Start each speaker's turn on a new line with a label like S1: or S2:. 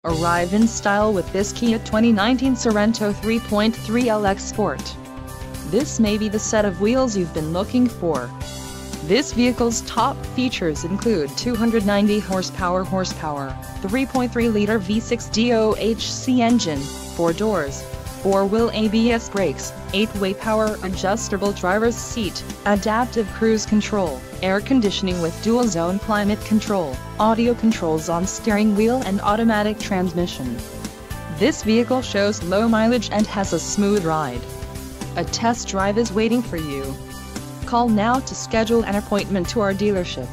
S1: Arrive in style with this Kia 2019 Sorento 3.3 LX Sport. This may be the set of wheels you've been looking for. This vehicle's top features include 290 horsepower, 3.3-liter V6 DOHC engine, 4 doors, 4-wheel ABS brakes, 8-way power adjustable driver's seat, adaptive cruise control, air conditioning with dual-zone climate control, audio controls on steering wheel and automatic transmission. This vehicle shows low mileage and has a smooth ride. A test drive is waiting for you. Call now to schedule an appointment to our dealership.